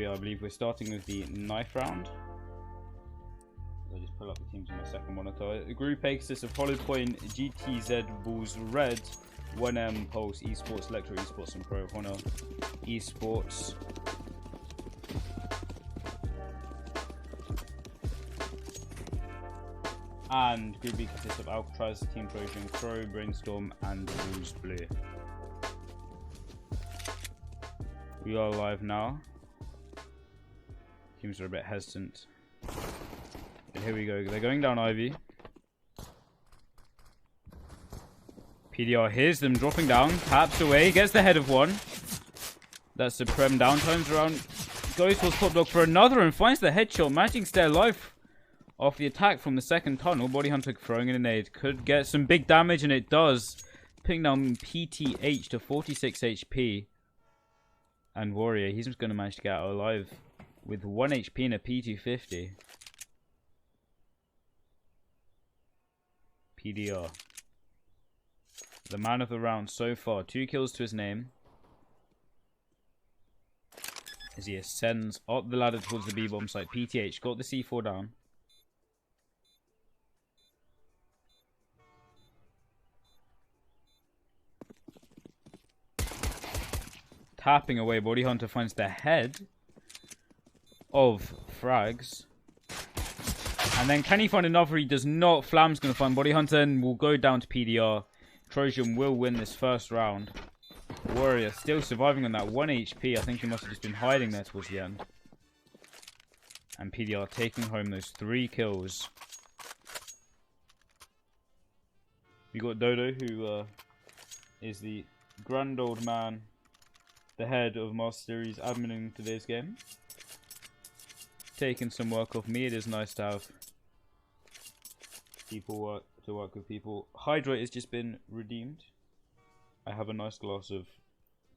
3. I believe we're starting with the knife round. I'll just pull up the teams on my second monitor. The group A consists of Hollow Point, GTZ, Bulls, Red, 1M, Pulse, Esports, Electro Esports, and Pro Honor Esports. And Group B consists of Alcatraz, Team Trojan, Crow, Brainstorm, and Bulls Blue. We are live now. Teams are a bit hesitant. And here we go. They're going down Ivy. PDR hears them dropping down. Taps away. Gets the head of one. That's Supreme down. Turns around. Goes towards top dog for another and finds the headshot. Managing to stay alive off the attack from the second tunnel. Body Hunter throwing in a nade. Could get some big damage, and it does. Putting down PTH to 46 HP. And Warrior, he's just going to manage to get out alive with 1 HP and a P250. PDR. The man of the round so far. 2 kills to his name. As he ascends up the ladder towards the B-bomb site. PTH got the C4 down. Tapping away, Body Hunter finds the head of Frags. And then can he find another? He does not. Flam's going to find Body Hunter and will go down to PDR. Trojan will win this first round. Warrior still surviving on that 1 HP. I think he must have just been hiding there towards the end. And PDR taking home those 3 kills. We got Dodo, who is the grand old man, the head of Master Series adminning today's game. Taking some work off me. It is nice to have people work with people. Hydrate has just been redeemed. I have a nice glass of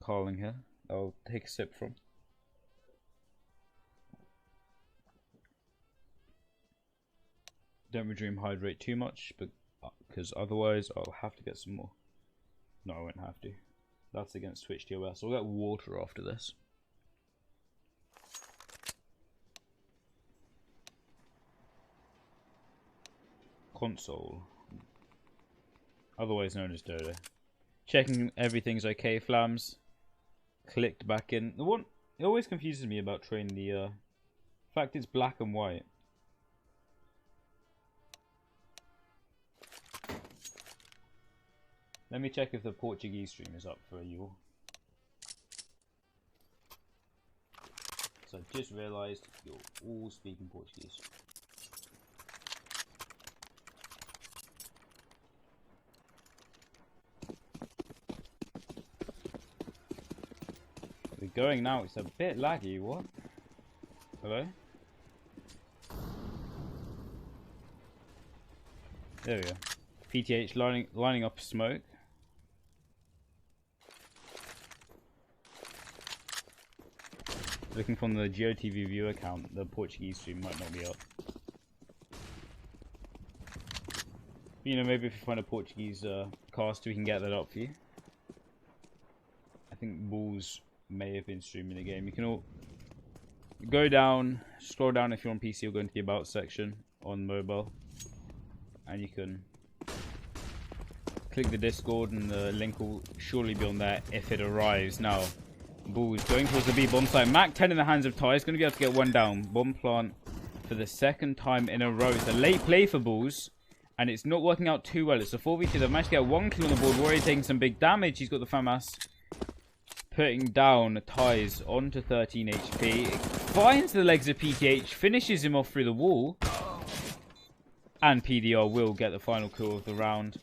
Carling here. I'll take a sip from. Don't redeem Hydrate too much, but because otherwise I'll have to get some more. No, I won't have to. That's against Twitch TOS. I'll get water after this. Console. Otherwise known as Dodo. Checking everything's okay, Flams. Clicked back in. The one it always confuses me about train the fact it's black and white. Let me check if the Portuguese stream is up for you. So I just realised you're all speaking Portuguese. We're going now. It's a bit laggy. What? Hello? There we go. PTH lining up smoke. Looking from the GeoTV view account, the Portuguese stream might not be up. You know, maybe if you find a Portuguese cast, we can get that up for you. I think Bulls may have been streaming the game. You can all go down, scroll down if you're on PC, or go into the About section on mobile. And you can click the Discord and the link will surely be on there if it arrives. Now, Bulls going towards the B bomb site. Mac 10 in the hands of Ty. Is going to be able to get one down. Bomb plant for the second time in a row. It's a late play for Bulls. And it's not working out too well. It's a 4v2. They've managed to get 1 kill on the board. Warrior taking some big damage. He's got the FAMAS. Putting down Ties onto 13 HP. Finds the legs of PTH. Finishes him off through the wall. And PDR will get the final kill of the round.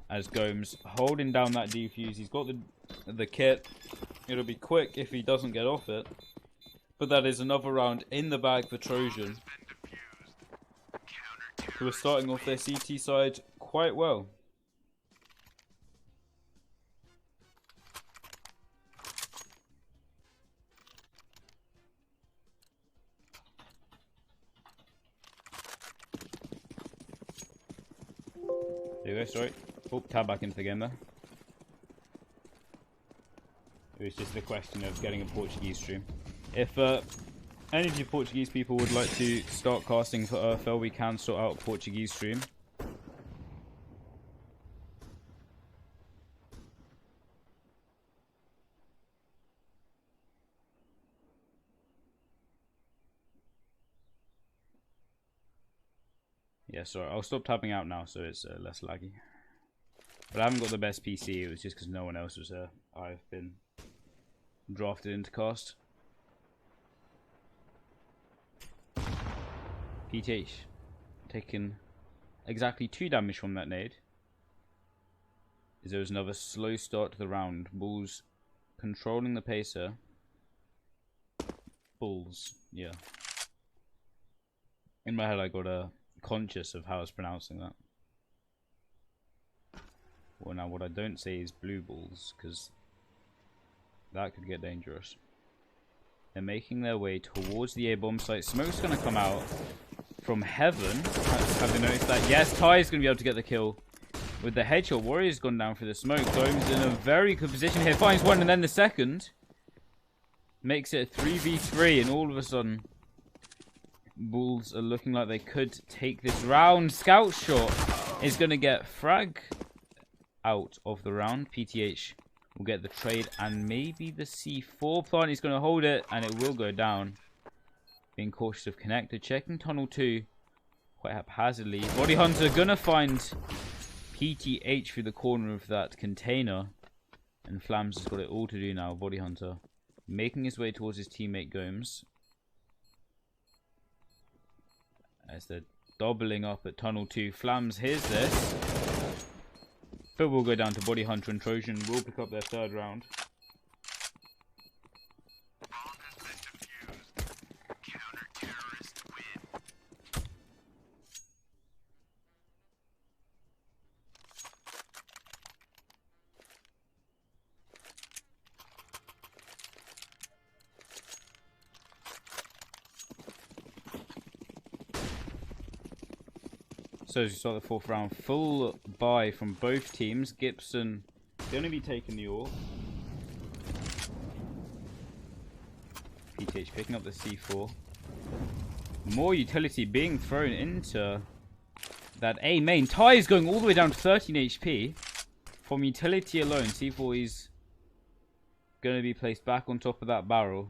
As Gomes holding down that defuse. He's got the kit. It'll be quick if he doesn't get off it. But that is another round in the bag for Trojan, who are starting off their CT side quite well. There you go, sorry. Oh, tab back into the game there. It was just a question of getting a Portuguese stream. If Any of you Portuguese people would like to start casting for EFL, we can sort out a Portuguese stream. Yeah, sorry, I'll stop tapping out now so it's less laggy. But I haven't got the best PC, it was just because no one else was there. I've been drafted into cast. PTH taking exactly 2 damage from that nade. As there was another slow start to the round. Bulls controlling the pacer. Bulls, yeah. In my head I got conscious of how I was pronouncing that. Well, now what I don't say is blue bulls, because that could get dangerous. They're making their way towards the A-bomb site. Smoke's going to come out from heaven. Have they noticed that? Yes, Ty's going to be able to get the kill with the headshot. Warrior's gone down for the smoke. Gomes in a very good position here. Finds one and then the second. Makes it a 3v3 and all of a sudden Bulls are looking like they could take this round. Scout shot is going to get frag out of the round. PTH will get the trade and maybe the C4 plant. He's going to hold it and it will go down. Being cautious of connector. Checking tunnel 2 quite haphazardly. Body Hunter going to find PTH through the corner of that container. And Flams has got it all to do now. Body Hunter making his way towards his teammate Gomes. As they're doubling up at tunnel 2. Flams hears this. But we'll go down to Body Hunter and Trojan. Will pick up their 3rd round. So as you start the 4th round, full buy from both teams. Gibson going to be taking the AWP. PTH picking up the C4. More utility being thrown into that A main. Ty is going all the way down to 13 HP. From utility alone, C4 is going to be placed back on top of that barrel.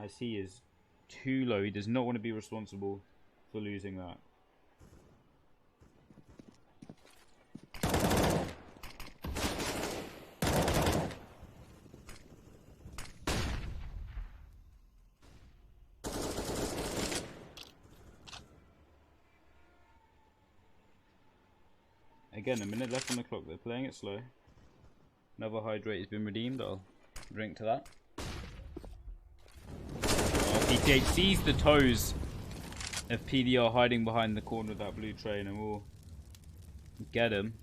As he is too low. He does not want to be responsible for losing that. Again, a minute left on the clock. They're playing it slow. Another hydrate has been redeemed. I'll drink to that. Oh, PTH sees the toes of PDR hiding behind the corner of that blue train and we'll get him.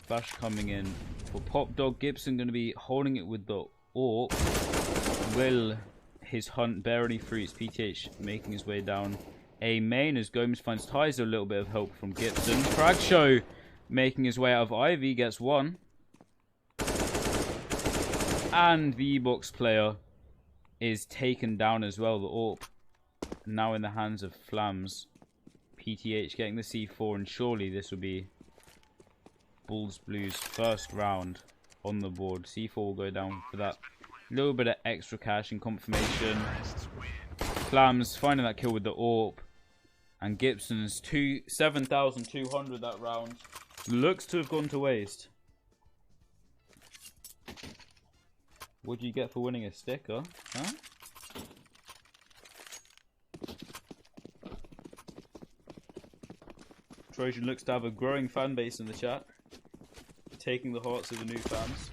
Flash coming in for Pop Dog. Gibson going to be holding it with the AWP. Will his hunt bear any fruits? PTH making his way down A main as Gomes finds Ties. A little bit of help from Gibson. Frag Show making his way out of Ivy gets one. And the E-Box player is taken down as well. The AWP now in the hands of Flams. PTH getting the C4 and surely this will be Bulls Blues 1st round on the board. C4 will go down for that little bit of extra cash and confirmation. Flams finding that kill with the AWP. And Gibson's 7,200 that round. Looks to have gone to waste. What do you get for winning a sticker? Huh? Trojan looks to have a growing fan base in the chat. Taking the hearts of the new fans.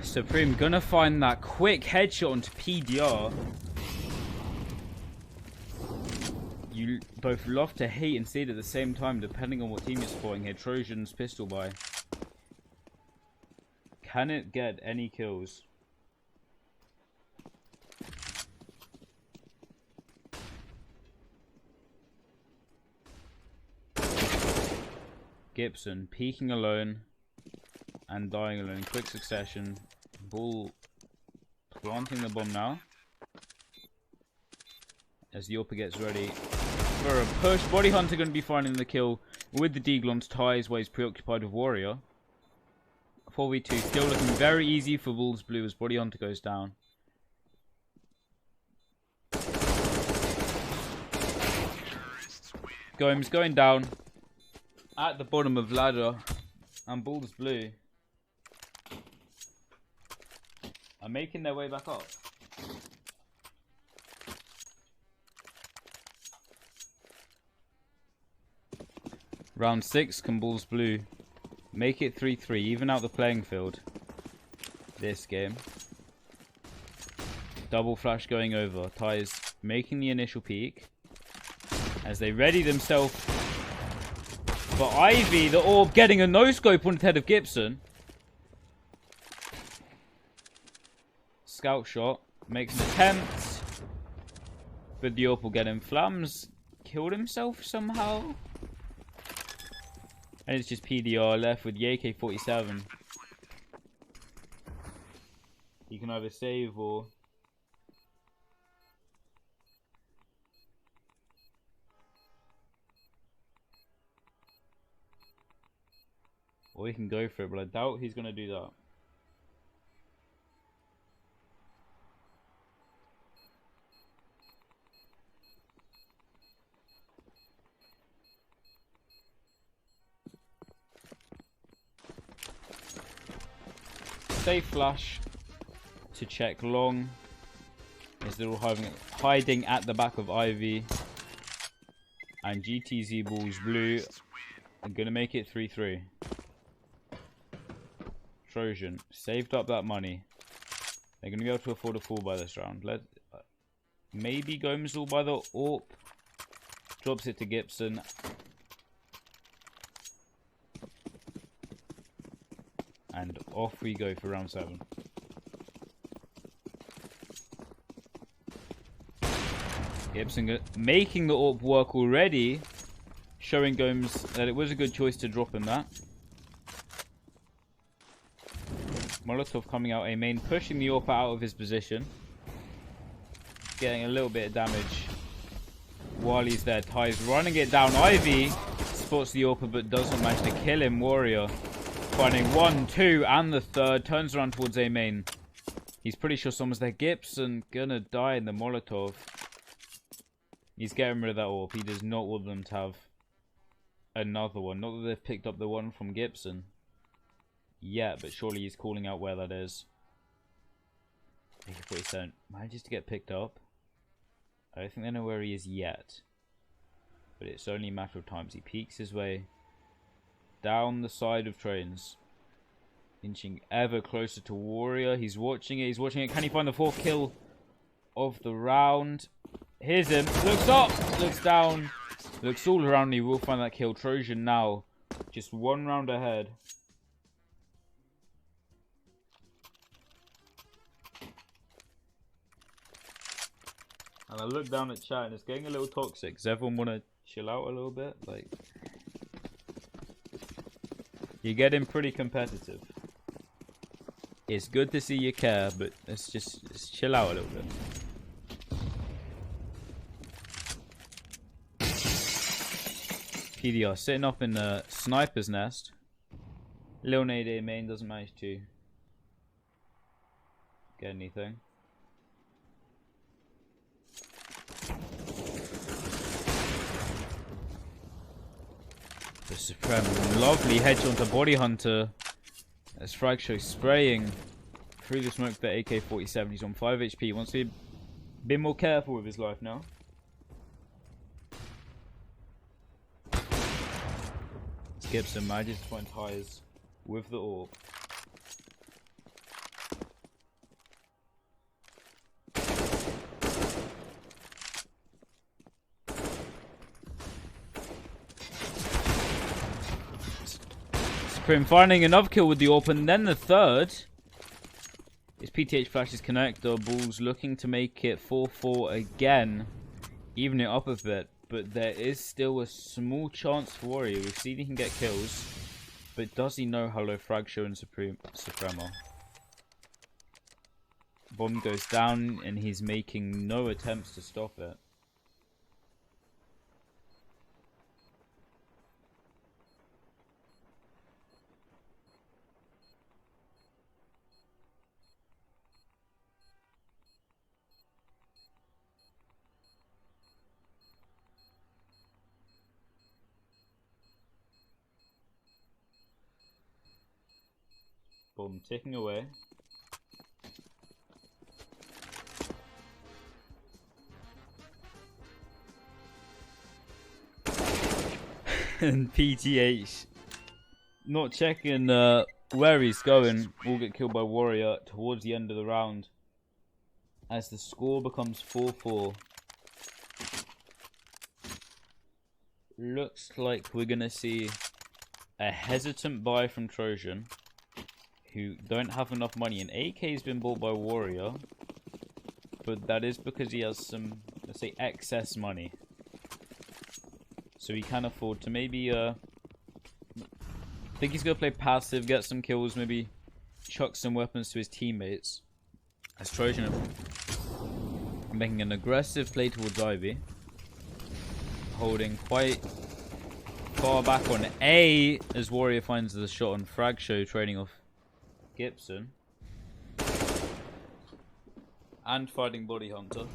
Supreme gonna find that quick headshot onto PDR. You both love to hate and see it at the same time, depending on what team you're supporting here. Trojan's pistol buy. Can it get any kills? Gibson peeking alone and dying alone in quick succession. Bull Planting the bomb now. As the Orpa gets ready for a push. Body Hunter going to be finding the kill with the Deaglon's ties while he's preoccupied with Warrior. 4v2 still looking very easy for Wolves Blue as Body Hunter goes down. Gomes going down at the bottom of ladder, and Bulls Blue are making their way back up. Round 6, can Bulls Blue make it 3-3, even out the playing field this game. Double flash going over, Ties making the initial peek as they ready themselves for Ivy. The Orb getting a no-scope on the head of Gibson. Scout shot, makes an attempt, but the Orb will get him. Flams killed himself somehow. And it's just PDR left with the AK-47. He can either save or... or he can go for it, but I doubt he's going to do that. Safe flash to check long as they're all hiding at the back of Ivy. And GTZ Bulls Blue are going to make it 3-3. Trojan saved up that money. They're going to be able to afford a fall by this round. Maybe Gomes will buy the AWP. Drops it to Gibson. And off we go for round 7. Gibson making the AWP work already. Showing Gomes that it was a good choice to drop him that. Molotov coming out A main, pushing the AWP out of his position. Getting a little bit of damage while he's there. Ties running it down. Ivy spots the AWP but doesn't manage to kill him. Warrior finding 1, 2 and the third. Turns around towards A main. He's pretty sure someone's there. Gibson gonna die in the Molotov. He's getting rid of that AWP. He does not want them to have another one. Not that they've picked up the one from Gibson. Yeah, but surely he's calling out where that is. AK-47 manages to get picked up. I don't think they know where he is yet. But it's only a matter of time. He peeks his way down the side of trains. Inching ever closer to Warrior. He's watching it. He's watching it. Can he find the 4th kill of the round? Here's him. Looks up. Looks down. Looks all around. He will find that kill. Trojan now just 1 round ahead. And I look down at chat and it's getting a little toxic. Does everyone want to chill out a little bit? Like, you're getting pretty competitive. It's good to see you care, but let's chill out a little bit. PDR sitting up in the sniper's nest. Lil Nade A main doesn't manage to get anything. The Supreme, lovely headshot onto Body Hunter as Frag Show spraying through the smoke. The AK-47, he's on 5 HP. He wants to be a bit more careful with his life now. Gibson manages to find Ties with the AWP. Supreme finding another kill with the AWP, and then the third. His PTH flashes connector. Bulls looking to make it 4-4 again. Even it up a bit. But there is still a small chance for Warrior. We've seen he can get kills. But does he know how low Frag Show and Supreme are? Bomb goes down and he's making no attempts to stop it. Bomb ticking away. And PTH not checking where he's going will get killed by Warrior towards the end of the round as the score becomes 4-4. Looks like we're gonna see a hesitant buy from Trojan, who don't have enough money, and AK's been bought by Warrior, but that is because he has some, let's say, excess money. So he can afford to maybe, I think he's going to play passive, get some kills, maybe chuck some weapons to his teammates. As Trojan making an aggressive play towards Ivy. Holding quite far back on A, as Warrior finds the shot on Frag Show, trading off Gibson. And fighting Body Hunter.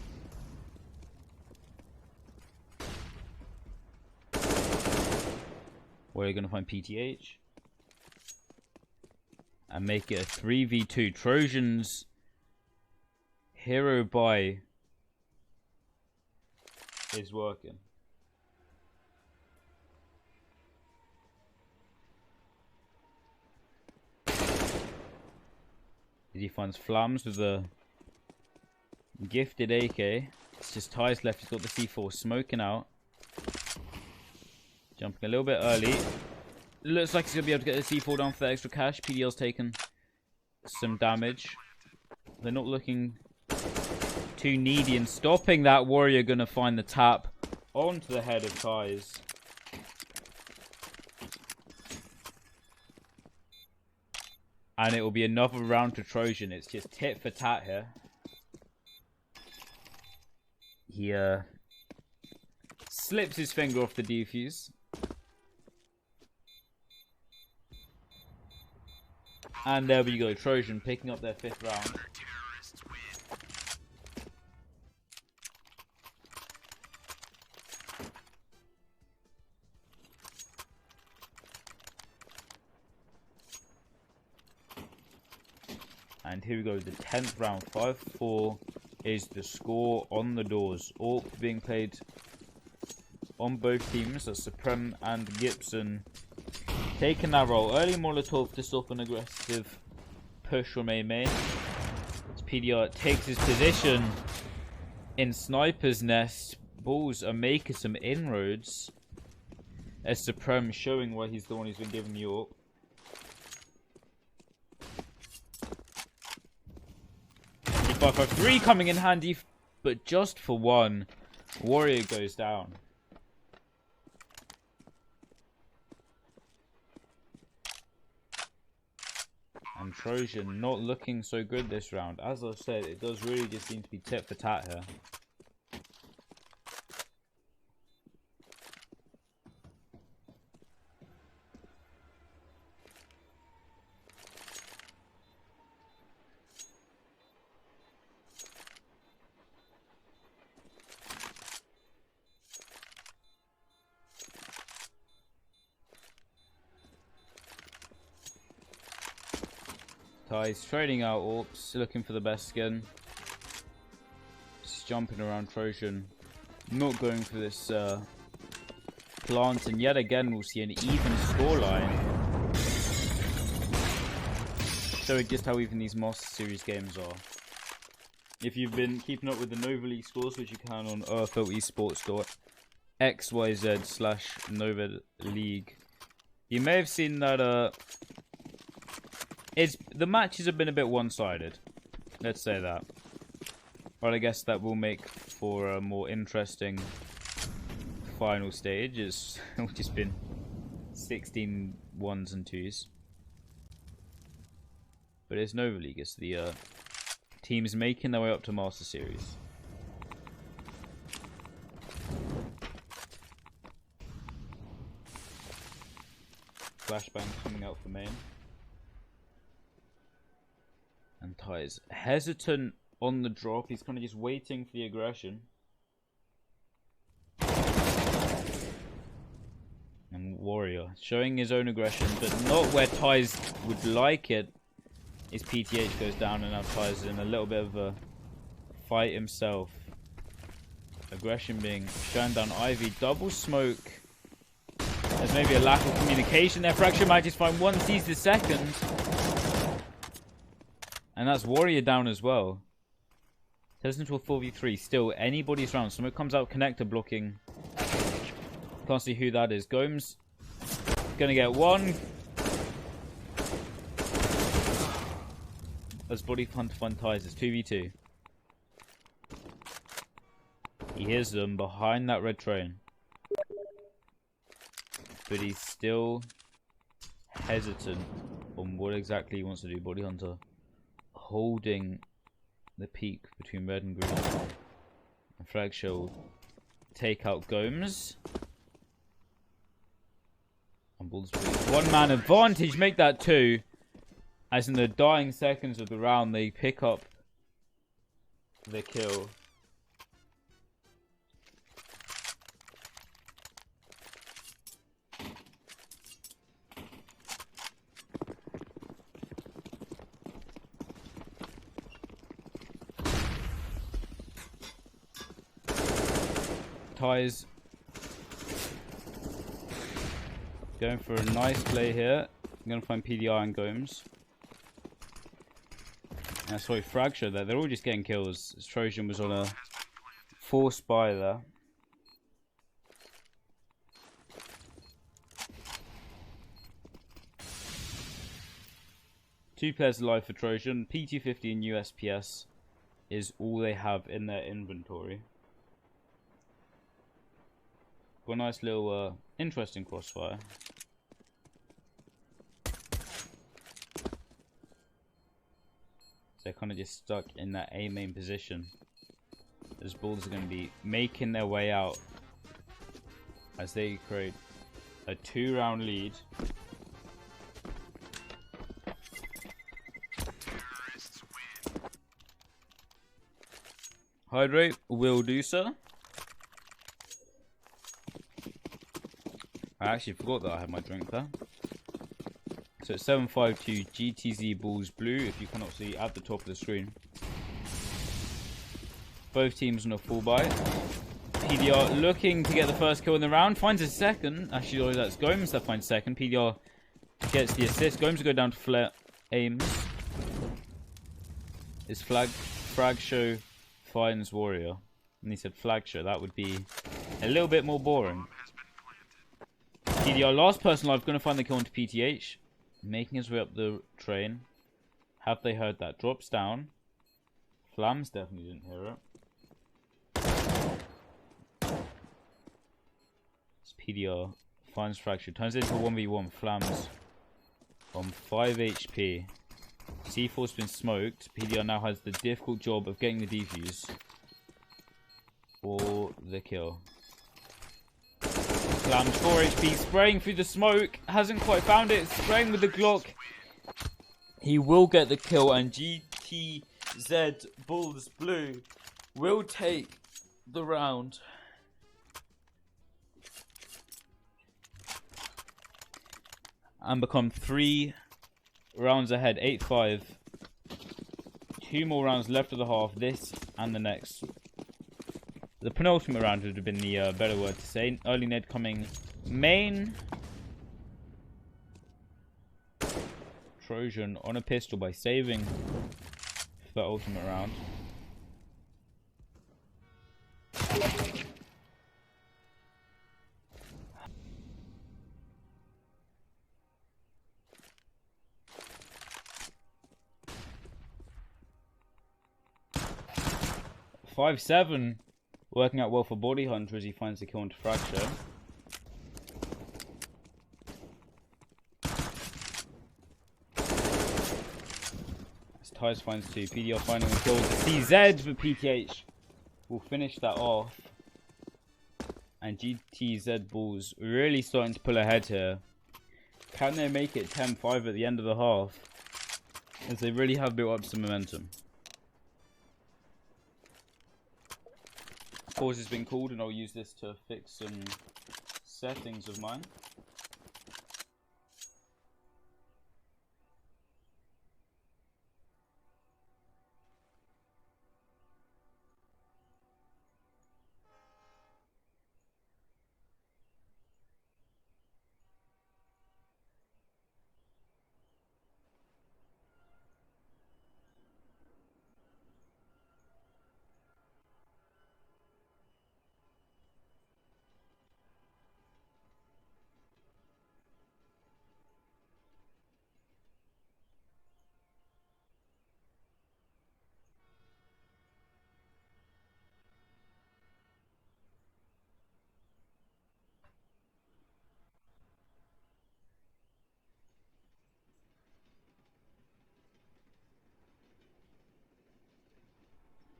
Where are you going to find PTH? And make it a 3v2. Trojan's hero buy is working. He finds Flams with a gifted AK. It's just Ty's left. He's got the C4 smoking out. Jumping a little bit early. Looks like he's going to be able to get the C4 down for the extra cash. PDL's taken some damage. They're not looking too needy in stopping that. Warrior going to find the tap onto the head of Ty's. And it will be another round to Trojan. It's just tit for tat here. He slips his finger off the defuse. And there we go, Trojan picking up their 5th round. And here we go, the 10th round, 5-4 is the score on the doors. All being played on both teams, that's Supreme and Gibson. Taking that role. Early Molotov to stop an aggressive push from A-main. As PDR takes his position in Sniper's Nest. Bulls are making some inroads. As Supreme showing why he's the one who's been given the AWP. Three coming in handy, but just for one. Warrior goes down. And Trojan not looking so good this round. As I said, it does really just seem to be tit for tat here. Ty's trading out AWPs, looking for the best skin. Just jumping around Trojan. Not going for this plant, and yet again we'll see an even scoreline. Showing just how even these Moss series games are. If you've been keeping up with the Nova League scores, which you can on rflesports.xyz/Nova League, you may have seen that the matches have been a bit one-sided. Let's say that. But I guess that will make for a more interesting final stage. It's just been 16 1s and 2s. But it's Nova League. It's the Teams making their way up to Master Series. Flashbang coming out for main. And Ty's hesitant on the drop. He's kind of just waiting for the aggression. And Warrior showing his own aggression, but not where Ty's would like it. His PTH goes down and now Ty's in a little bit of a fight himself. Aggression being shown down Ivy. Double smoke. There's maybe a lack of communication there. Fracture might just find one, sees the second. And that's Warrior down as well. Turns into a 4v3. Still, anybody's round. Smoke comes out, connector blocking. Can't see who that is. Gomes gonna get one. As Body Hunter Fun ties, it's 2v2. He hears them behind that red train. But he's still hesitant on what exactly he wants to do. Body Hunter holding the peak between red and green. And Fragshow will take out Gomes. And Bulls one man advantage, make that 2. As in the dying seconds of the round, they pick up the kill. Ty's going for a nice play here. I'm going to find PDR and Gomes. And sorry, Fracture there. They're all just getting kills. Trojan was on a forced buy there. Two players alive for Trojan. P250 and USPS is all they have in their inventory. Got a nice little interesting crossfire. They're kind of just stuck in that A main position. As Bulls are going to be making their way out as they create a 2-round lead. Hydrate will do so. I actually forgot that I had my drink there. So it's 752 GTZ Bulls Blue, if you cannot see at the top of the screen. Both teams on a full buy. PDR looking to get the first kill in the round. Finds a second. Actually, that's Gomes that finds second. PDR gets the assist. Gomes will go down to flare aims. His frag show finds Warrior. And he said flag show. That would be a little bit more boring. PDR, last person alive, going to find the kill onto PTH. Making his way up the train. Have they heard that? Drops down. Flams definitely didn't hear it. This PDR finds Fracture. Turns into a 1v1. Flams on 5 HP. C4's been smoked. PDR now has the difficult job of getting the defuse. For the kill. Flams 4 HP, spraying through the smoke. Hasn't quite found it. Spraying with the Glock. He will get the kill, and GTZ Bulls Blue will take the round. And become 3 rounds ahead. 8-5. 2 more rounds left of the half. This and the next. The penultimate round would have been the better word to say. Early Ned coming main. Trojan on a pistol by saving for the ultimate round. $5-7. Working out well for Body Hunter as he finds the kill onto Fracture. Tice finds 2. PDR finding the kill. CZ for PTH will finish that off. And GTZ Bulls really starting to pull ahead here. Can they make it 10-5 at the end of the half? As they really have built up some momentum. Pause has been called and I'll use this to fix some settings of mine.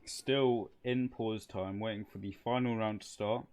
Still in pause time, waiting for the final round to start.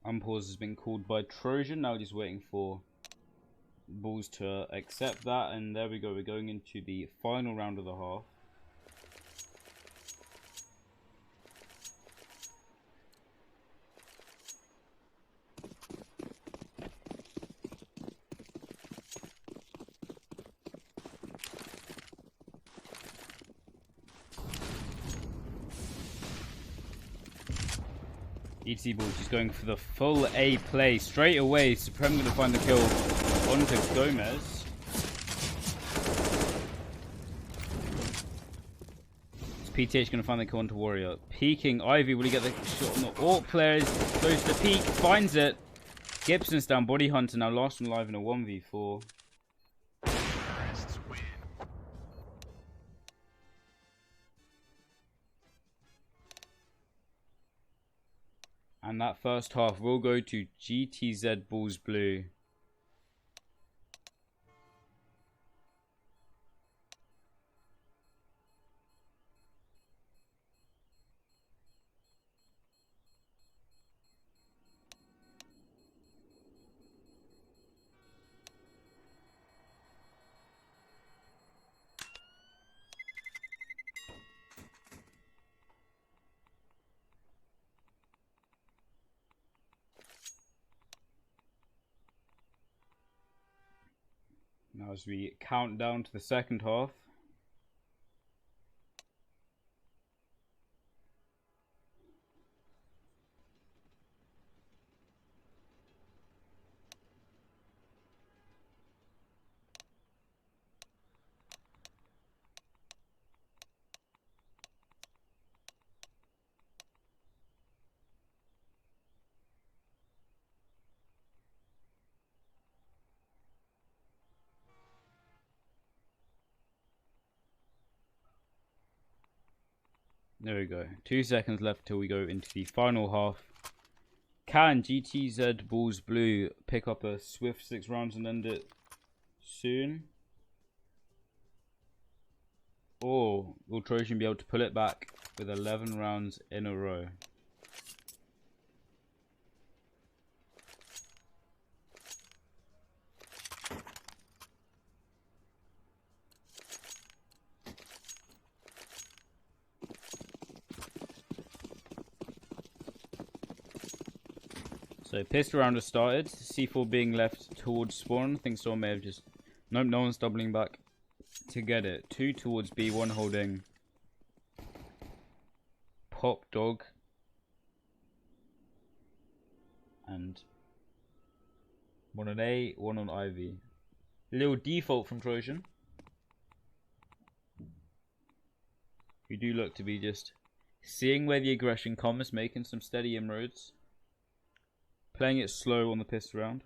Unpause has been called by Trojan. Now he's waiting for Bulls to accept that, and there we go. We're going into the final round of the half. GTZ Bulls just going for the full A play straight away. Supreme going to find the kill onto Gomez. It's PTH going to find the kill onto Warrior. Peeking Ivy, will he get the shot on the AWP players? Goes to peek, finds it. Gibson's down, Body Hunter now last one live in a 1v4. And that first half will go to GTZ Bulls Blue. Now as we count down to the second half. There we go. 2 seconds left till we go into the final half. Can GTZ Bulls Blue pick up a swift 6 rounds and end it soon? Or will Trojan be able to pull it back with 11 rounds in a row? So pistol round has started. C4 being left towards spawn. I think someone may have just... Nope, no one's doubling back to get it. 2 towards B, 1 holding Pop Dog. And 1 on A, 1 on Ivy. Little default from Trojan. We do look to be just seeing where the aggression comes, making some steady inroads. Playing it slow on the pistol round.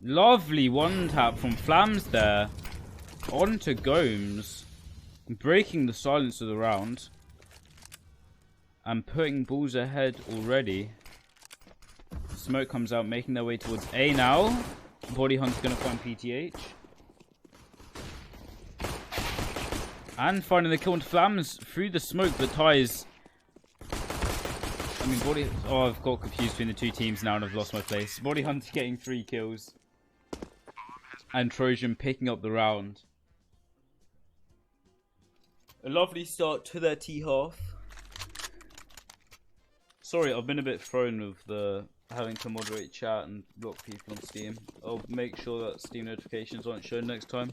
Lovely one tap from Flams there. On to Gomes. Breaking the silence of the round. And putting Bulls ahead already. Smoke comes out, making their way towards A now. Body Hunt's going to find PTH. And finding the kill on Flams through the smoke, but ties. I mean, Body... Oh, I've got confused between the two teams now and I've lost my place. Body Hunt's getting 3 kills. And Trojan picking up the round. A lovely start to their T-half. Sorry, I've been a bit thrown with the having to moderate chat and block people on Steam. I'll make sure that Steam notifications aren't shown next time.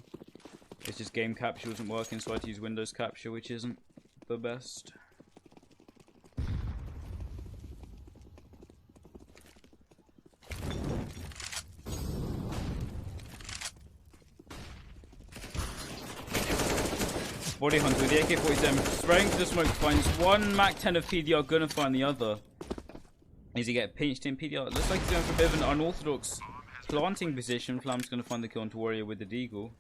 It's just game capture wasn't working, so I had to use Windows capture, which isn't the best. Body Hunter with the AK-47 spraying to the smoke, finds one Mac 10 of PDR, gonna find the other. As he get pinched in PDR, looks like he's going for a bit of an unorthodox planting position. Flam's gonna find the kill onto Warrior with the Deagle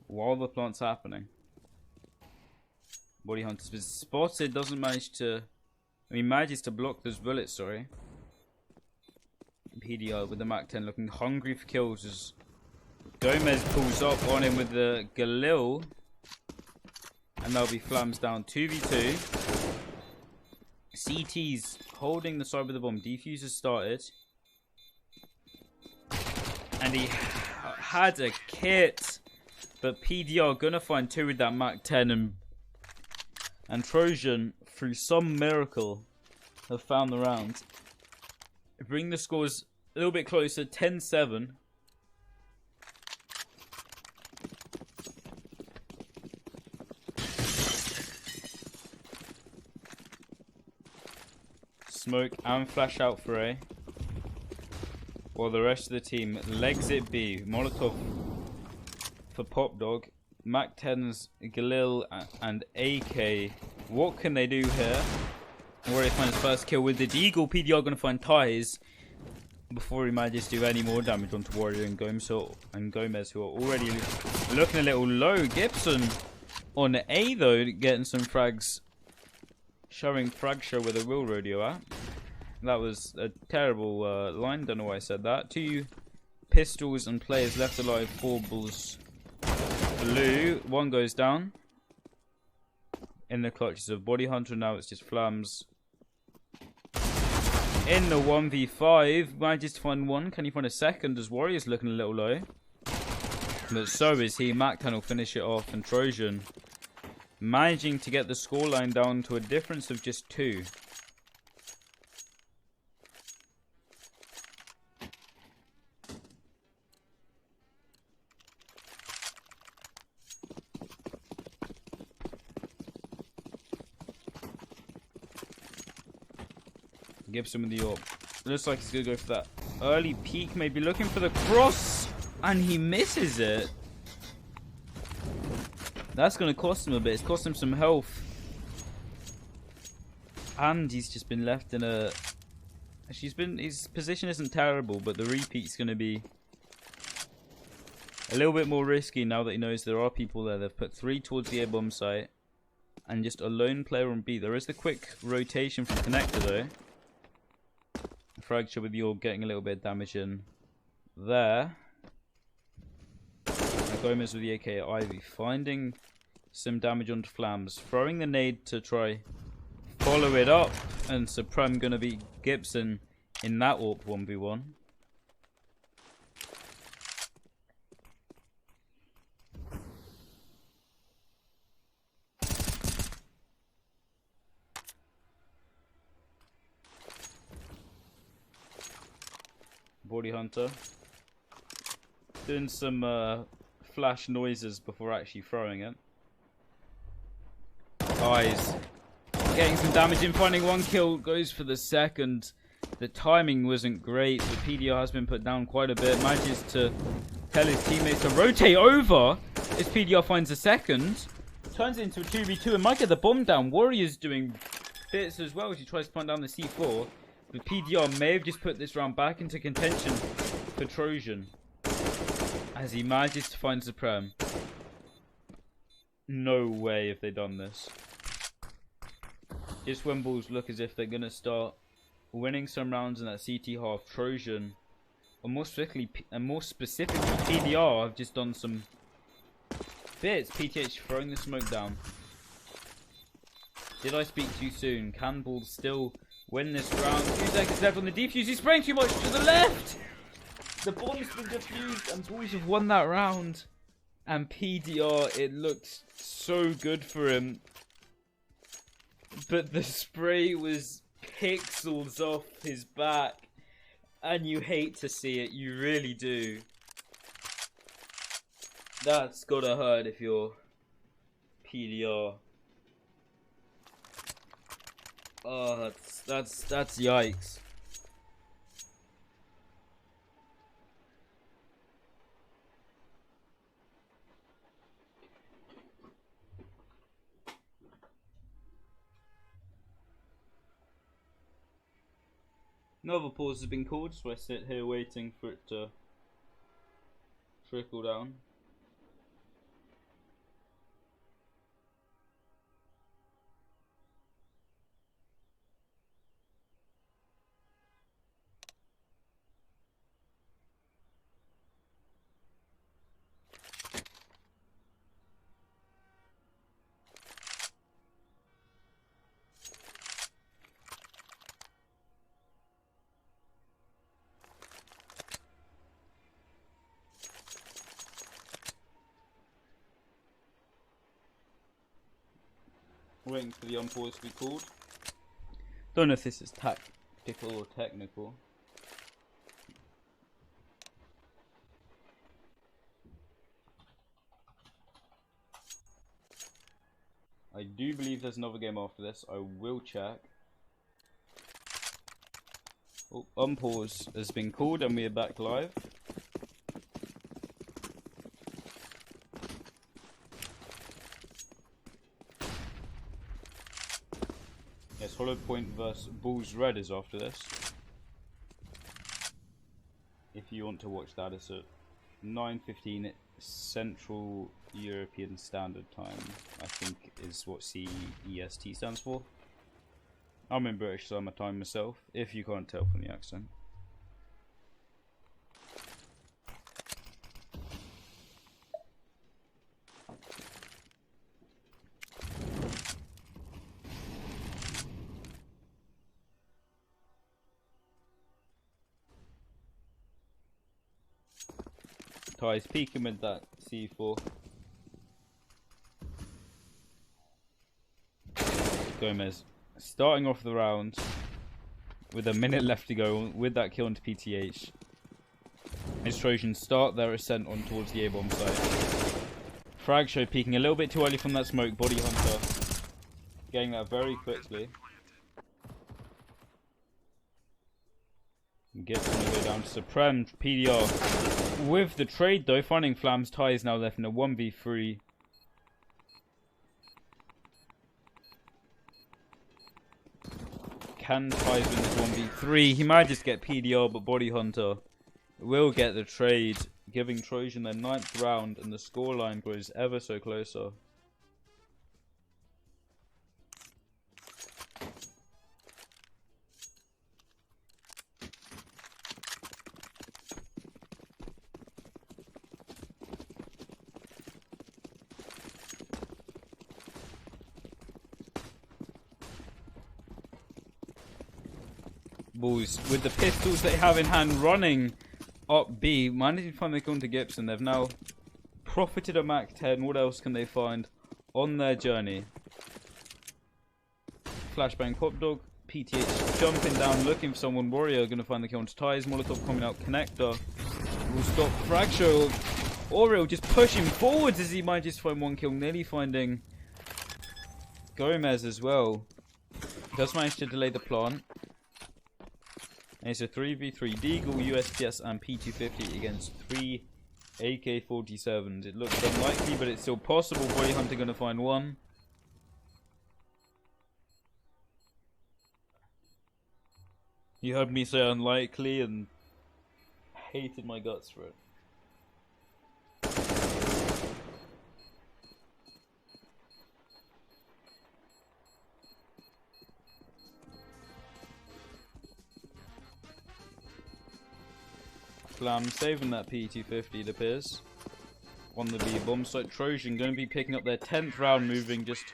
while the plant's happening. Body Hunter's been spotted, doesn't manage to... I mean, manages to block those bullets, sorry. PDR with the Mac 10 looking hungry for kills as Gomez pulls up on him with the Galil. And that'll be Flams down 2v2. CT's holding the side with the bomb. Defuser started. And he had a kit. But PDR gonna find 2 with that Mac 10. And Trojan, through some miracle, have found the round. Bring the scores a little bit closer. 10-7. Smoke and flash out for A. While the rest of the team legs it B. Molotov for Pop Dog. Mac 10's Galil and AK. What can they do here? Warrior finds his first kill with the Deagle. PDR going to find ties before he manages to do any more damage onto Warrior and Gomez, who are already looking a little low. Gibson on A though, getting some frags. Showing frag show with a real rodeo at. That was a terrible line. Don't know why I said that. 2 pistols and players left alive. 4 Bulls blue. 1 goes down. In the clutches of Body Hunter. Now it's just Flams. In the 1v5. Manages to find 1. Can he find a second as Warrior's looking a little low? But so is he. Mac-10 will finish it off. And Trojan managing to get the scoreline down to a difference of just 2. Gibson with the AWP. Looks like he's going to go for that early peek. Maybe looking for the cross. And he misses it. That's going to cost him a bit. It's cost him some health. And he's just been left in a... His position isn't terrible, but the repeat's going to be a little bit more risky now that he knows there are people there. They've put 3 towards the A-bomb site. And just a lone player on B. There is the quick rotation from Connector, though. Fracture with your getting a little bit of damage in there. Gomez with the AK at Ivy, finding some damage onto Flams, throwing the nade to try follow it up, and Supreme gonna beat Gibson in that AWP 1v1. Body Hunter. Doing some flash noises before actually throwing it. Guys, getting some damage in, finding one kill, goes for the second. The timing wasn't great. The PDR has been put down quite a bit. Manages to tell his teammates to rotate over. His PDR finds a second. Turns it into a 2v2 and might get the bomb down. Warrior's doing bits as well as he tries to find down the C4. The PDR may have just put this round back into contention for Trojan, as he manages to find Supreme. No way have they done this. Just when Bulls look as if they're going to start winning some rounds in that CT half, Trojan, or more specifically PDR, have just done some bits. PTH throwing the smoke down. Did I speak too soon? Can Bulls still win this round? 2 seconds left on the defuse. He's spraying too much to the left. The bomb's been defused and Bulls have won that round. And PDR, it looked so good for him. But the spray was pixels off his back. And you hate to see it. You really do. That's gotta hurt if you're PDR. Oh, that's yikes. Another pause has been called, so I sit here waiting for it to trickle down. Waiting for the unpause to be called. Don't know if this is tactical or technical. I do believe there's another game after this. I will check. Oh, unpause has been called and we are back live. Yes, Hollow Point vs Bulls Red is after this. If you want to watch that, it's at 9:15 Central European Standard Time, I think is what CEST stands for. I'm in British Summer Time myself, if you can't tell from the accent. Ty's peeking with that C4. Gomez starting off the round with a minute left to go with that kill into PTH. His Trojans start their ascent on towards the A-bomb site. Frag Show peeking a little bit too early from that smoke. Body Hunter getting that very quickly. Gets going to go down to Supreme. PDR with the trade though, finding Flam's. Ty is now left in a 1v3. Can Ty's win this 1v3? He might just get PDR, but Body Hunter will get the trade, giving Trojan their 9th round, and the scoreline grows ever so closer. Bulls with the pistols they have in hand running up B, managing to find their gun to Gibson. They've now profited a Mac 10. What else can they find on their journey? Flashbang Pop Dog. PTH jumping down, looking for someone. Warrior going to find the kill onto Ties. Molotov coming out. Connector will stop Fracture. Oriel just pushing forwards as he manages to find one kill. Nearly finding Gomez as well. Does manage to delay the plant. And it's a 3v3. Deagle, USPS, and P250 against 3 AK-47s. It looks unlikely, but it's still possible. Body Hunter going to find one. You heard me say unlikely and hated my guts for it. Flam saving that P250, it appears. On the B bomb site. Trojan going to be picking up their 10th round, moving just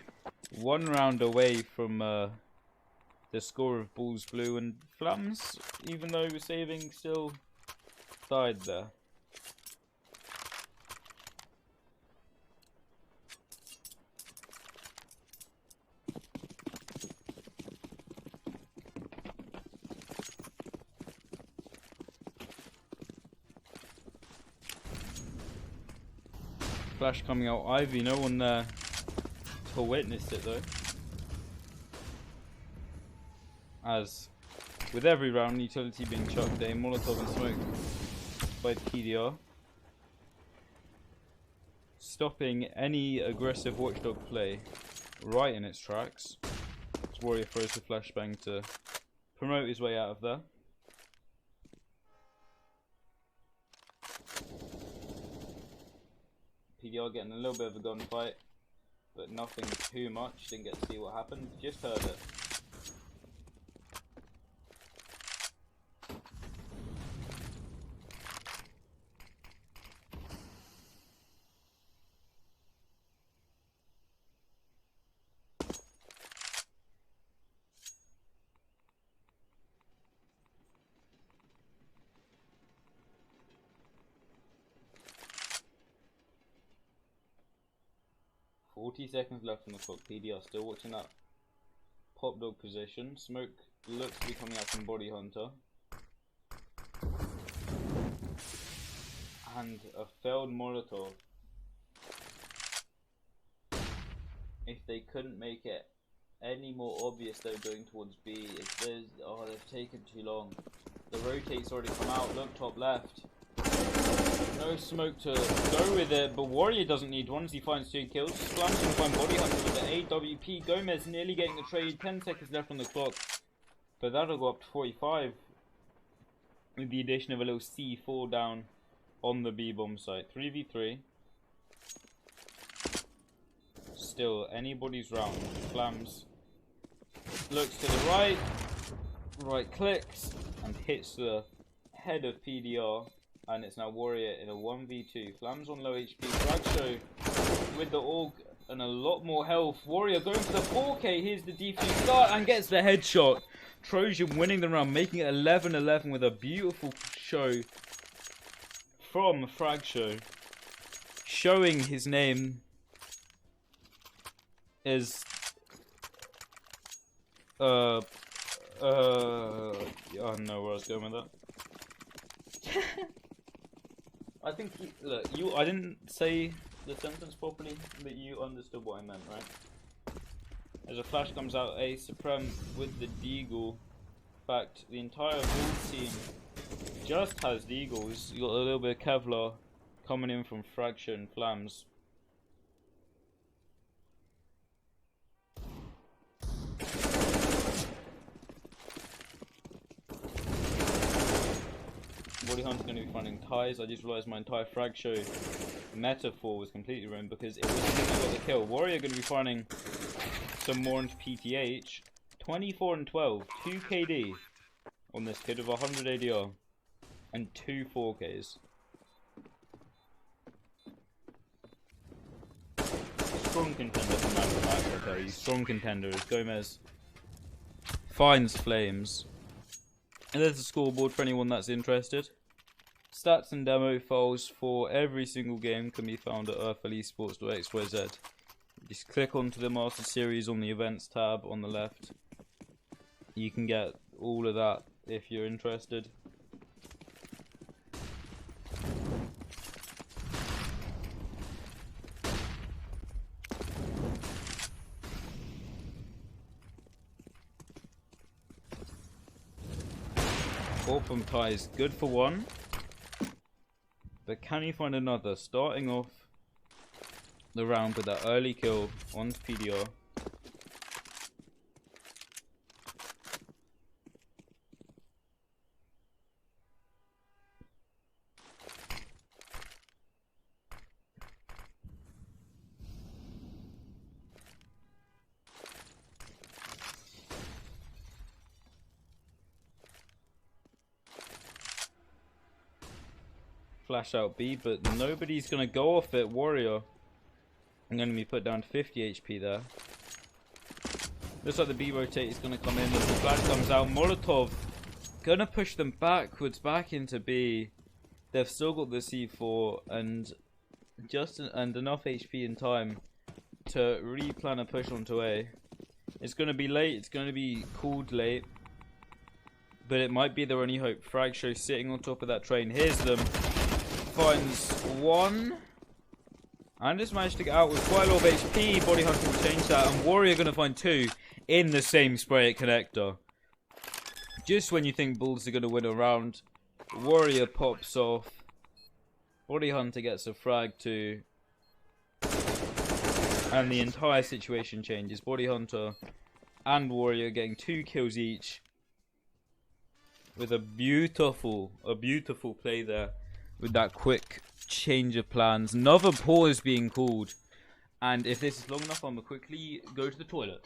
one round away from the score of Bulls Blue. And Flams, even though he was saving, still died there. Flash coming out Ivy, no one there to witness it though. As with every round, utility being chucked, a Molotov and smoke by PDR. Stopping any aggressive watchdog play right in its tracks. As Warrior throws the flashbang to promote his way out of there. PDR getting a little bit of a gunfight, but nothing too much. Didn't get to see what happened, just heard it. Seconds left on the clock. PDR still watching that pop dog position. Smoke looks to be coming out from Body Hunter. And a failed Molotov. If they couldn't make it any more obvious they're going towards B, if there's, oh, they've taken too long. The rotate's already come out. Look, top left. No smoke to go with it, but Warrior doesn't need one as he finds 2 kills. Flam's going to find Body Hunter with the AWP. Gomez nearly getting the trade. 10 seconds left on the clock. But that'll go up to 45. With the addition of a little C4 down on the B-bomb site. 3v3. Still, anybody's round. Flams looks to the right. Right clicks. And hits the head of PDR. And it's now Warrior in a 1v2. Flams on low HP. Fragso with the AUG and a lot more health. Warrior going for the 4K. Here's the defuse start and gets the headshot. Trojan winning the round, making it 11-11 with a beautiful show from Fragso. Showing his name is... I don't know where I was going with that. I think look, I didn't say the sentence properly, but you understood what I meant, right? As a flash comes out, a Supreme with the Deagle. In fact, the entire Bulls team just has Deagles. You got a little bit of Kevlar coming in from Fracture and Flams. Body Hunter's going to be finding ties. I just realised my entire frag show metaphor was completely ruined because it wasn't going to get the kill. Warrior going to be finding some more into PTH. 24 and 12, 2 KD on this kid with 100 ADR and 2 4Ks. Strong contender for Man of the strong contender as Gomez finds Flames. And there's the scoreboard for anyone that's interested. Stats and demo files for every single game can be found at earthlesports.xyz. Just click onto the Master Series on the Events tab on the left. you can get all of that if you're interested. Orphan ties good for one, but can you find another? Starting off the round with that early kill on PDR. Flash out B, but nobody's gonna go off it. Warrior, I'm gonna be put down to 50 HP there. Looks like the B rotate is gonna come in as the flash comes out. Molotov gonna push them backwards back into B. They've still got the C4 and enough HP in time to really plan a push onto A. It's gonna be late. It's gonna be called late, but it might be their only hope. Frag Show sitting on top of that train. Here's them. Finds one and just managed to get out with quite a lot of HP. Body Hunter will change that, and Warrior gonna find two in the same spray at connector. Just when you think Bulls are gonna win a round, Warrior pops off. Body Hunter gets a frag too, and the entire situation changes. Body Hunter and Warrior getting 2 kills each with a beautiful play there. With that quick change of plans. Another pause being called. And if this is long enough, I'm going to quickly go to the toilet.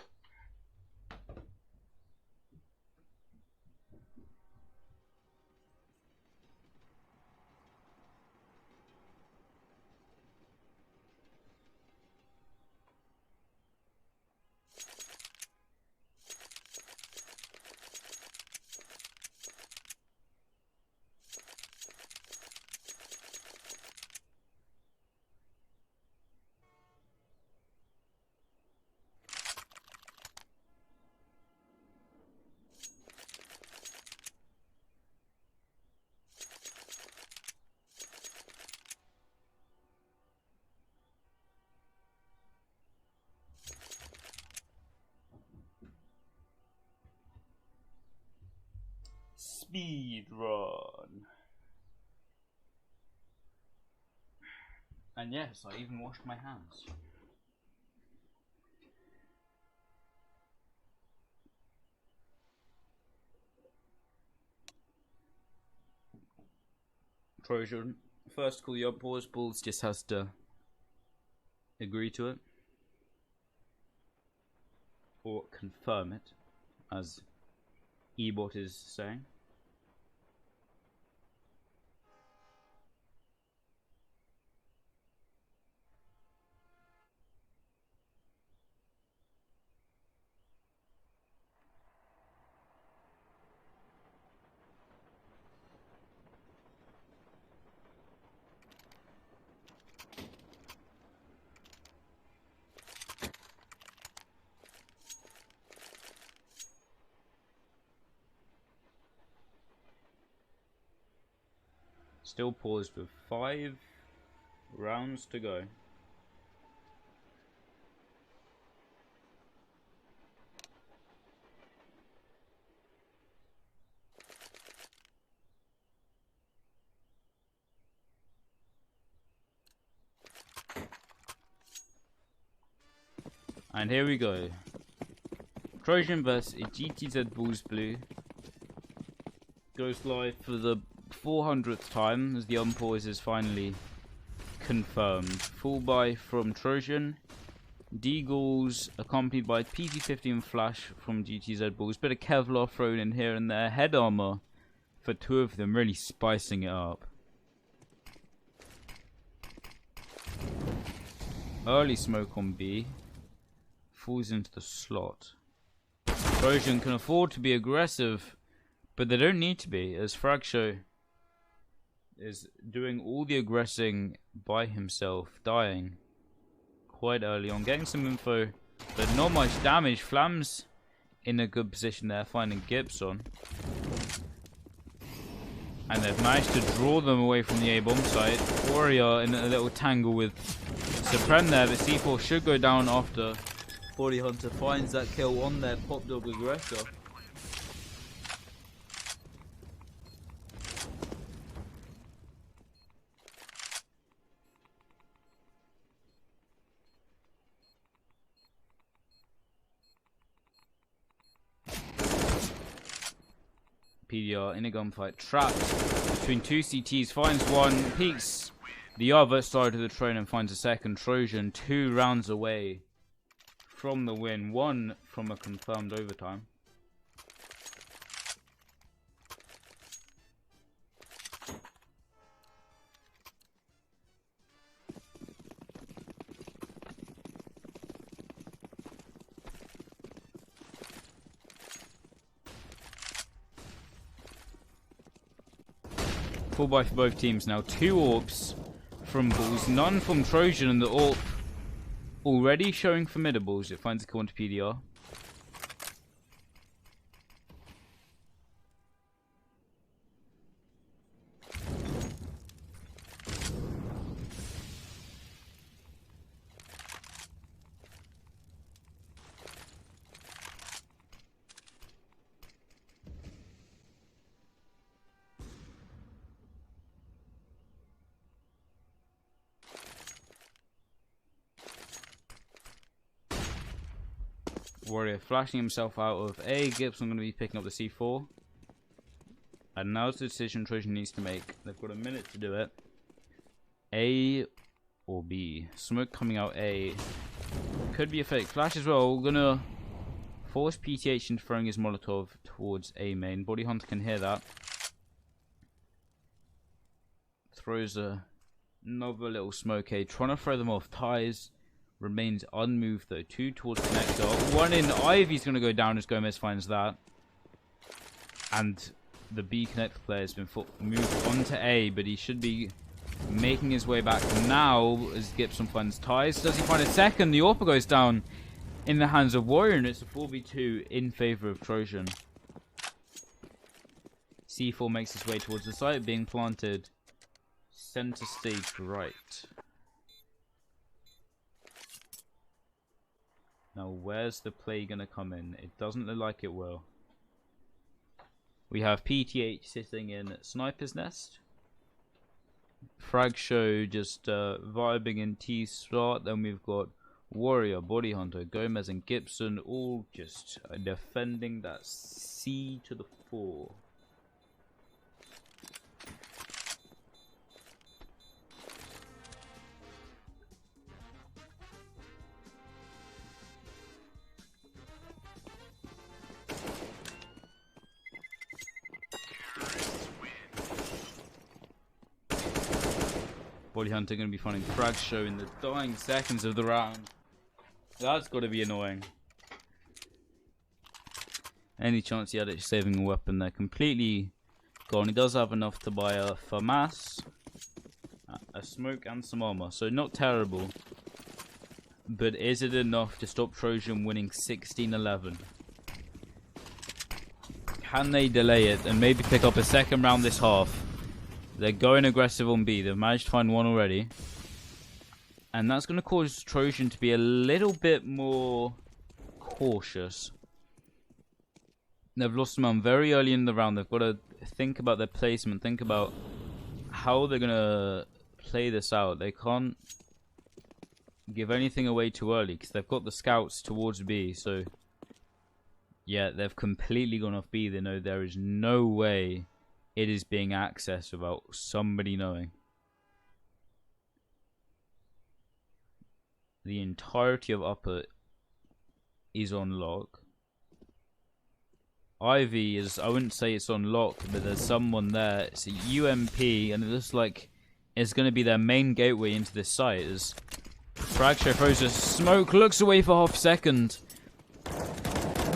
Speed run. And yes, I even washed my hands. Trojan, first call the up pause. Bulls just has to agree to it. Or confirm it, as Ebot is saying. Still paused with 5 rounds to go. And here we go. Trojan vs GTZ Bulls Blue goes live for the 400th time as the unpause is finally confirmed. Full buy from Trojan. Deagles accompanied by PG-15 flash from GTZ Bulls. Bit of Kevlar thrown in here and there. Head armor for 2 of them, really spicing it up. Early smoke on B. Falls into the slot. Trojan can afford to be aggressive, but they don't need to be, as Fragshow is doing all the aggressing by himself, dying quite early on, getting some info, but not much damage. Flams in a good position there, finding Gibson. And they've managed to draw them away from the A-bomb site. Warrior in a little tangle with Supreme there, but C4 should go down after Body Hunter finds that kill on their Pop Dog aggressor. PDR in a gunfight, trapped between two CTs, finds one, peeks the other side of the Trojan and finds a second. Trojan 2 rounds away from the win, 1 from a confirmed overtime. Full buy for both teams now. 2 AWPs from Bulls, none from Trojan, and the AWP already showing formidables. It finds a kill onto PDR. Warrior flashing himself out of A. Gibson going to be picking up the C4. And now's the decision Trojan needs to make. They've got a minute to do it. A or B. Smoke coming out A. Could be a fake flash as well. Gonna force PTH into throwing his Molotov towards A main. Body Hunter can hear that. Throws another little smoke A. Trying to throw them off. Ties. Remains unmoved though. 2 towards connector. 1 in. Ivy's going to go down as Gomez finds that. And the B connector player has been moved onto A, but he should be making his way back now as Gibson finds Ties. Does he find a second? The AWP goes down in the hands of Warrior, and it's a 4v2 in favor of Trojan. C4 makes his way towards the site, being planted center stage right. Now, where's the play going to come in? It doesn't look like it will. We have PTH sitting in Sniper's Nest. Frag Show just vibing in T-Start. Then we've got Warrior, Body Hunter, Gomez and Gibson all just defending that C to the 4. Body Hunter going to be finding Frag Show in the dying seconds of the round. That's got to be annoying. Any chance he had of saving a weapon there, completely gone. He does have enough to buy a FAMAS, a smoke and some armor, so not terrible. But is it enough to stop Trojan winning 16-11? Can they delay it and maybe pick up a second round this half? They're going aggressive on B. They've managed to find one already. And that's going to cause Trojan to be a little bit more cautious. They've lost them on very early in the round. They've got to think about their placement. Think about how they're going to play this out. They can't give anything away too early because they've got the scouts towards B. So, yeah, they've completely gone off B. They know there is no way it is being accessed without somebody knowing. The entirety of upper is on lock. Ivy is, I wouldn't say it's on lock, but there's someone there. It's a UMP, and it looks like it's going to be their main gateway into this site. As Fracture throws a smoke, looks away for half a second.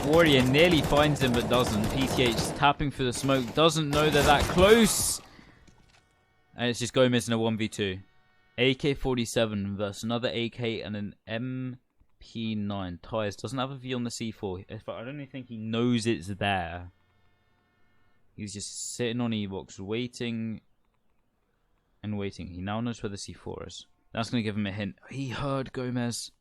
Warrior nearly finds him but doesn't. PTH is tapping for the smoke, doesn't know they're that close. And it's just Gomez in a 1v2. AK-47 versus another AK and an P9. Tyres doesn't have a V on the C4. I don't even think he knows it's there. He's just sitting on E-box, waiting and waiting. He now knows where the C4 is. That's going to give him a hint. He heard Gomez.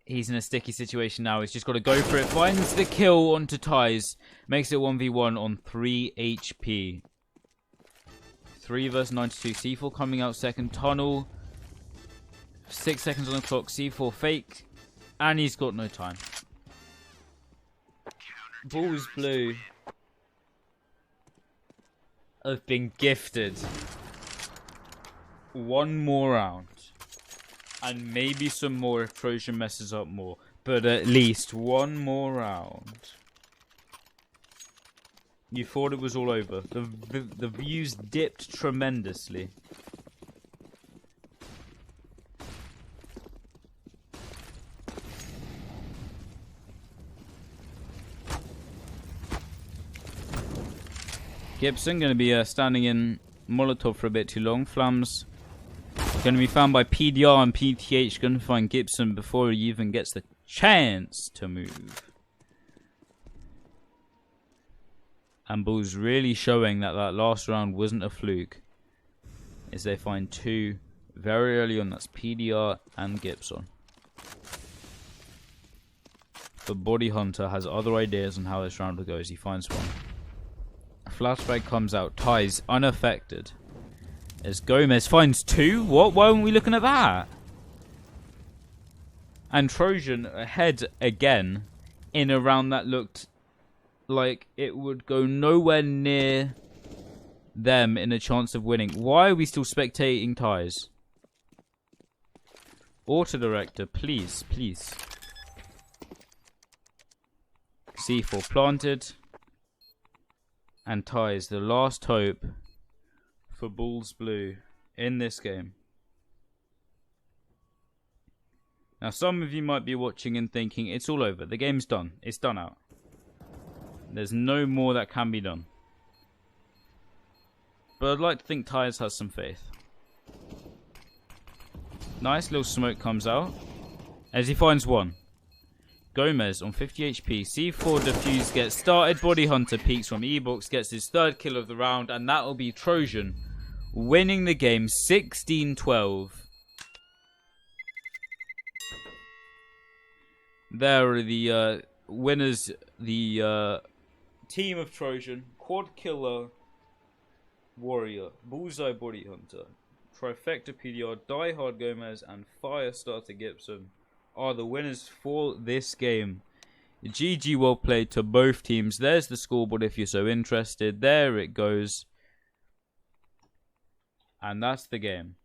He's in a sticky situation now. He's just got to go for it. Finds the kill onto Ties. Makes it 1v1 on 3 HP. 3 versus 92. C4 coming out second. Tunnel. 6 seconds on the clock. C4 fake. And he's got no time. Bulls Blue have been gifted one more round. And maybe some more if Trojan messes up more. But at least one more round. You thought it was all over. The views dipped tremendously. Gibson going to be standing in Molotov for a bit too long. Flams going to be found by PDR, and PTH going to find Gibson before he even gets the chance to move. And Bulls really showing that last round wasn't a fluke, as they find 2 very early on. That's PDR and Gibson. But Body Hunter has other ideas on how this round will go as he finds one. Flashback comes out. Ties unaffected. As Gomez finds 2. What? Why weren't we looking at that? And Trojan ahead again in a round that looked like it would go nowhere near them in a chance of winning. Why are we still spectating Ties? Auto director, please, please. C4 planted. And Ties, the last hope for Bulls Blue in this game. Now, some of you might be watching and thinking, it's all over. The game's done. It's done out. There's no more that can be done. But I'd like to think Ties has some faith. Nice little smoke comes out as he finds one. Gomez on 50 HP. C4 defuse gets started. Body Hunter peeks from E-box, gets his 3rd kill of the round, and that will be Trojan winning the game 16-12. There are the winners. The team of Trojan, Quad Killer, Warrior, Bullseye Body Hunter, Trifecta PDR, Die Hard Gomez, and Firestarter Gibson are the winners for this game. GG, well played to both teams. There's the scoreboard if you're so interested. There it goes. And that's the game.